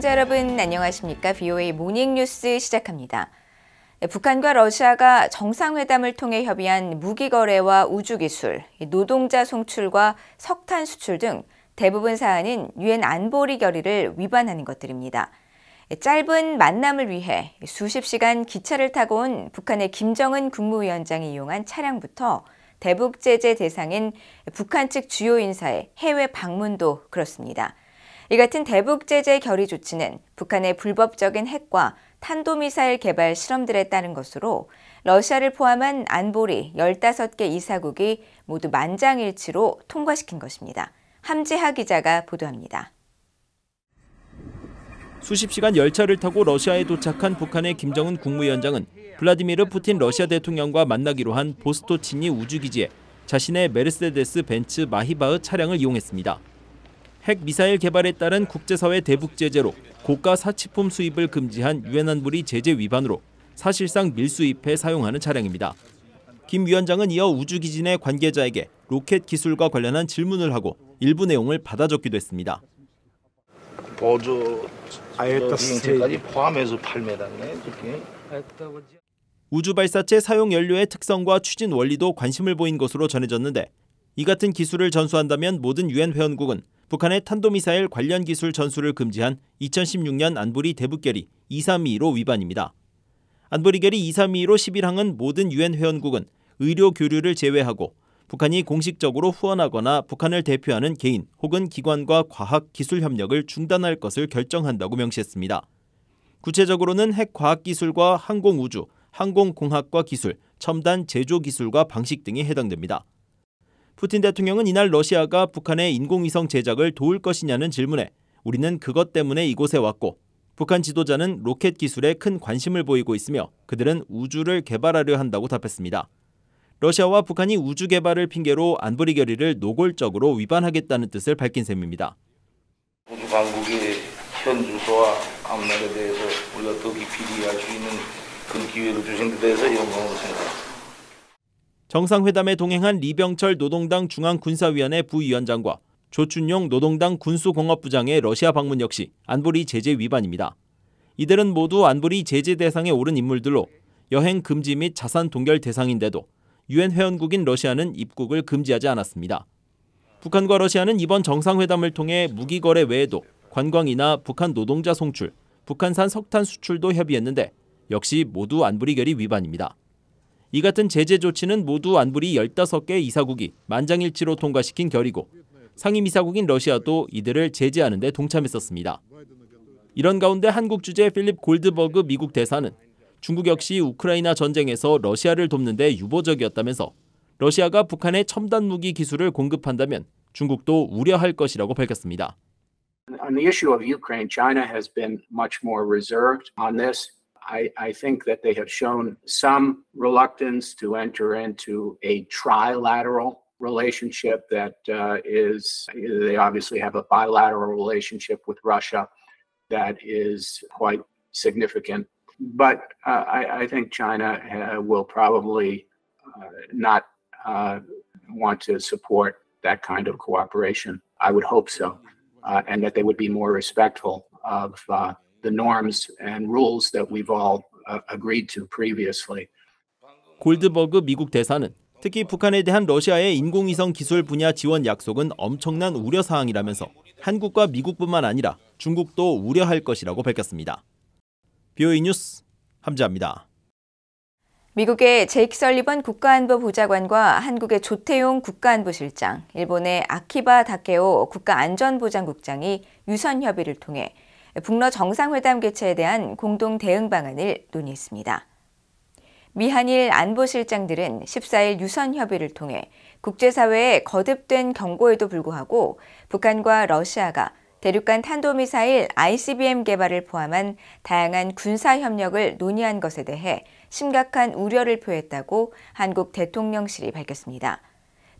시청자 여러분 안녕하십니까? BOA 모닝뉴스 시작합니다. 북한과 러시아가 정상회담을 통해 협의한 무기거래와 우주기술, 노동자 송출과 석탄 수출 등 대부분 사안은 유엔 안보리 결의를 위반하는 것들입니다. 짧은 만남을 위해 수십 시간 기차를 타고 온 북한의 김정은 국무위원장이 이용한 차량부터 대북 제재 대상인 북한 측 주요 인사의 해외 방문도 그렇습니다. 이 같은 대북 제재 결의 조치는 북한의 불법적인 핵과 탄도미사일 개발 실험들에 따른 것으로 러시아를 포함한 안보리 15개 이사국이 모두 만장일치로 통과시킨 것입니다. 함지하 기자가 보도합니다. 수십 시간 열차를 타고 러시아에 도착한 북한의 김정은 국무위원장은 블라디미르 푸틴 러시아 대통령과 만나기로 한 보스토치니 우주기지에 자신의 메르세데스 벤츠 마히바흐 차량을 이용했습니다. 핵 미사일 개발에 따른 국제사회 대북 제재로 고가 사치품 수입을 금지한 유엔 안보리 제재 위반으로 사실상 밀수입해 사용하는 차량입니다. 김 위원장은 이어 우주기지 내 관계자에게 로켓 기술과 관련한 질문을 하고 일부 내용을 받아 적기도 했습니다. 보조 비행체까지 포함해서 8m네. 우주발사체 사용 연료의 특성과 추진 원리도 관심을 보인 것으로 전해졌는데 이 같은 기술을 전수한다면 모든 유엔 회원국은 북한의 탄도미사일 관련 기술 전수를 금지한 2016년 안보리 대북결의 2322로 위반입니다. 안보리 결의 2322로 11항은 모든 유엔 회원국은 의료 교류를 제외하고 북한이 공식적으로 후원하거나 북한을 대표하는 개인 혹은 기관과 과학 기술 협력을 중단할 것을 결정한다고 명시했습니다. 구체적으로는 핵 과학 기술과 항공우주, 항공공학과 기술, 첨단 제조 기술과 방식 등이 해당됩니다. 푸틴 대통령은 이날 러시아가 북한의 인공위성 제작을 도울 것이냐는 질문에 우리는 그것 때문에 이곳에 왔고 북한 지도자는 로켓 기술에 큰 관심을 보이고 있으며 그들은 우주를 개발하려 한다고 답했습니다. 러시아와 북한이 우주 개발을 핑계로 안보리 결의를 노골적으로 위반하겠다는 뜻을 밝힌 셈입니다. 우주 강국의 현 주소와 앞날에 대해서 우리가 더 깊이 이해할 수 있는 그 기회를 주신 데 대해서 영광으로 생각합니다. 정상회담에 동행한 리병철 노동당 중앙군사위원회 부위원장과 조춘용 노동당 군수공업부장의 러시아 방문 역시 안보리 제재 위반입니다. 이들은 모두 안보리 제재 대상에 오른 인물들로 여행 금지 및 자산 동결 대상인데도 유엔 회원국인 러시아는 입국을 금지하지 않았습니다. 북한과 러시아는 이번 정상회담을 통해 무기 거래 외에도 관광이나 북한 노동자 송출, 북한산 석탄 수출도 협의했는데 역시 모두 안보리 결의 위반입니다. 이 같은 제재 조치는 모두 안보리 15개 이사국이 만장일치로 통과시킨 결의고 상임이사국인 러시아도 이들을 제재하는 데 동참했었습니다. 이런 가운데 한국 주재 필립 골드버그 미국 대사는 중국 역시 우크라이나 전쟁에서 러시아를 돕는 데 유보적이었다면서 러시아가 북한에 첨단 무기 기술을 공급한다면 중국도 우려할 것이라고 밝혔습니다. On the issue of Ukraine, China has been much more reserved on this. I think that they have shown some reluctance to enter into a trilateral relationship that they obviously have a bilateral relationship with Russia that is quite significant. But I think China will probably not want to support that kind of cooperation. I would hope so, and that they would be more respectful of the norms and rules that we've all agreed to previously. 골드버그 미국 대사는 특히 북한에 대한 러시아의 인공위성 기술 분야 지원 약속은 엄청난 우려 사항이라면서 한국과 미국뿐만 아니라 중국도 우려할 것이라고 밝혔습니다. BOA 뉴스 함지아입니다. 미국의 제이크 설리번 국가안보보좌관과 한국의 조태용 국가안보실장, 일본의 아키바 다케오 국가안전보장국장이 유선 협의를 통해 북러 정상회담 개최에 대한 공동 대응 방안을 논의했습니다. 미 한일 안보실장들은 14일 유선 협의를 통해 국제사회의 거듭된 경고에도 불구하고 북한과 러시아가 대륙간 탄도미사일 ICBM 개발을 포함한 다양한 군사협력을 논의한 것에 대해 심각한 우려를 표했다고 한국 대통령실이 밝혔습니다.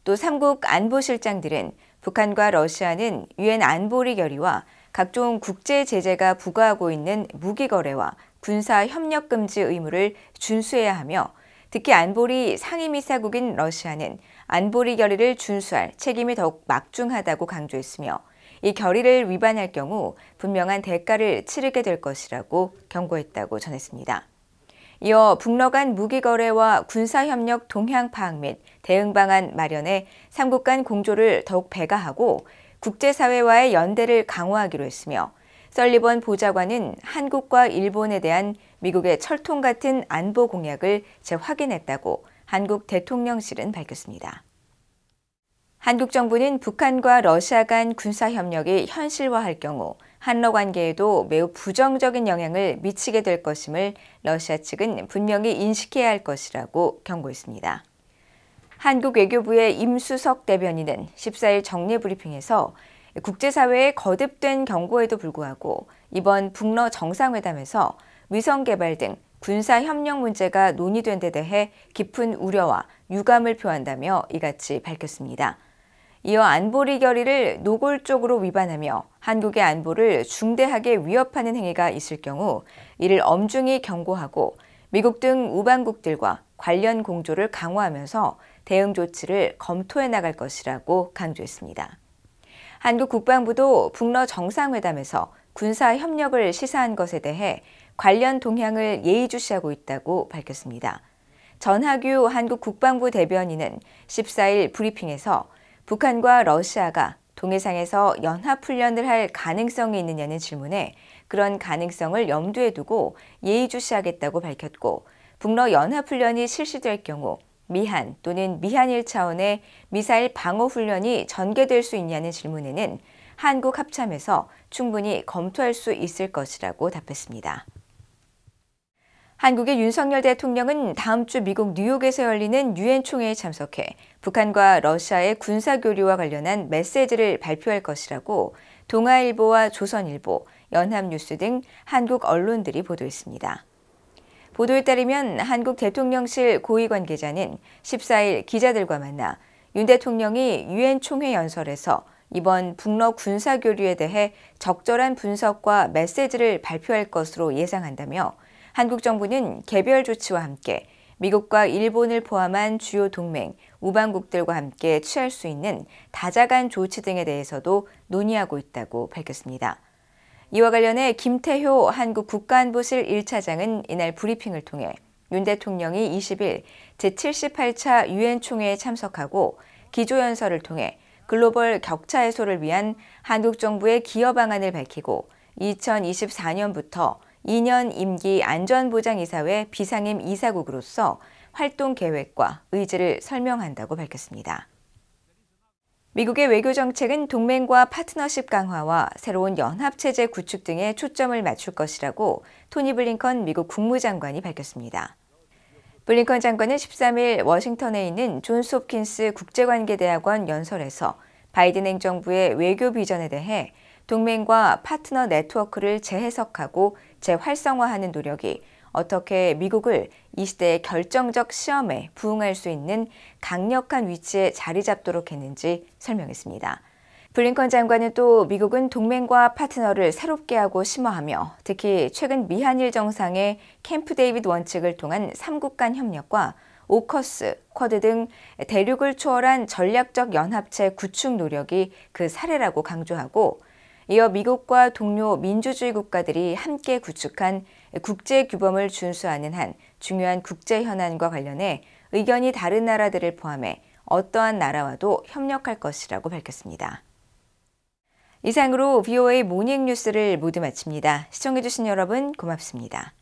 또 3국 안보실장들은 북한과 러시아는 유엔 안보리 결의와 각종 국제 제재가 부과하고 있는 무기 거래와 군사 협력 금지 의무를 준수해야 하며 특히 안보리 상임이사국인 러시아는 안보리 결의를 준수할 책임이 더욱 막중하다고 강조했으며 이 결의를 위반할 경우 분명한 대가를 치르게 될 것이라고 경고했다고 전했습니다. 이어 북러 간 무기 거래와 군사협력 동향 파악 및 대응 방안 마련에 3국 간 공조를 더욱 배가하고 국제사회와의 연대를 강화하기로 했으며 설리번 보좌관은 한국과 일본에 대한 미국의 철통 같은 안보 공약을 재확인했다고 한국 대통령실은 밝혔습니다. 한국 정부는 북한과 러시아 간 군사협력이 현실화할 경우 한러 관계에도 매우 부정적인 영향을 미치게 될 것임을 러시아 측은 분명히 인식해야 할 것이라고 경고했습니다. 한국 외교부의 임수석 대변인은 14일 정례 브리핑에서 국제사회의 거듭된 경고에도 불구하고 이번 북러 정상회담에서 위성 개발 등 군사협력 문제가 논의된 데 대해 깊은 우려와 유감을 표한다며 이같이 밝혔습니다. 이어 안보리 결의를 노골적으로 위반하며 한국의 안보를 중대하게 위협하는 행위가 있을 경우 이를 엄중히 경고하고 미국 등 우방국들과 관련 공조를 강화하면서 대응 조치를 검토해 나갈 것이라고 강조했습니다. 한국 국방부도 북러 정상회담에서 군사 협력을 시사한 것에 대해 관련 동향을 예의주시하고 있다고 밝혔습니다. 전하규 한국 국방부 대변인은 14일 브리핑에서 북한과 러시아가 동해상에서 연합훈련을 할 가능성이 있느냐는 질문에 그런 가능성을 염두에 두고 예의주시하겠다고 밝혔고 북러 연합훈련이 실시될 경우 미한 또는 미한일 차원의 미사일 방어훈련이 전개될 수 있냐는 질문에는 한국 합참에서 충분히 검토할 수 있을 것이라고 답했습니다. 한국의 윤석열 대통령은 다음 주 미국 뉴욕에서 열리는 유엔 총회에 참석해 북한과 러시아의 군사교류와 관련한 메시지를 발표할 것이라고 동아일보와 조선일보, 연합뉴스 등 한국 언론들이 보도했습니다. 보도에 따르면 한국 대통령실 고위 관계자는 14일 기자들과 만나 윤 대통령이 유엔 총회 연설에서 이번 북러 군사교류에 대해 적절한 분석과 메시지를 발표할 것으로 예상한다며 한국 정부는 개별 조치와 함께 미국과 일본을 포함한 주요 동맹, 우방국들과 함께 취할 수 있는 다자간 조치 등에 대해서도 논의하고 있다고 밝혔습니다. 이와 관련해 김태효 한국 국가안보실 1차장은 이날 브리핑을 통해 윤 대통령이 20일 제78차 유엔 총회에 참석하고 기조연설을 통해 글로벌 격차 해소를 위한 한국 정부의 기여 방안을 밝히고 2024년부터 2년 임기 안전보장이사회 비상임 이사국으로서 활동 계획과 의지를 설명한다고 밝혔습니다. 미국의 외교 정책은 동맹과 파트너십 강화와 새로운 연합체제 구축 등에 초점을 맞출 것이라고 토니 블링컨 미국 국무장관이 밝혔습니다. 블링컨 장관은 13일 워싱턴에 있는 존스 홉킨스 국제관계대학원 연설에서 바이든 행정부의 외교 비전에 대해 동맹과 파트너 네트워크를 재해석하고 재활성화하는 노력이 어떻게 미국을 이 시대의 결정적 시험에 부응할 수 있는 강력한 위치에 자리 잡도록 했는지 설명했습니다. 블링컨 장관은 또 미국은 동맹과 파트너를 새롭게 하고 심화하며 특히 최근 미한일 정상의 캠프 데이비드 원칙을 통한 3국 간 협력과 오커스, 쿼드 등 대륙을 초월한 전략적 연합체 구축 노력이 그 사례라고 강조하고 이어 미국과 동료 민주주의 국가들이 함께 구축한 국제 규범을 준수하는 한 중요한 국제 현안과 관련해 의견이 다른 나라들을 포함해 어떠한 나라와도 협력할 것이라고 밝혔습니다. 이상으로 VOA 모닝 뉴스를 모두 마칩니다. 시청해주신 여러분 고맙습니다.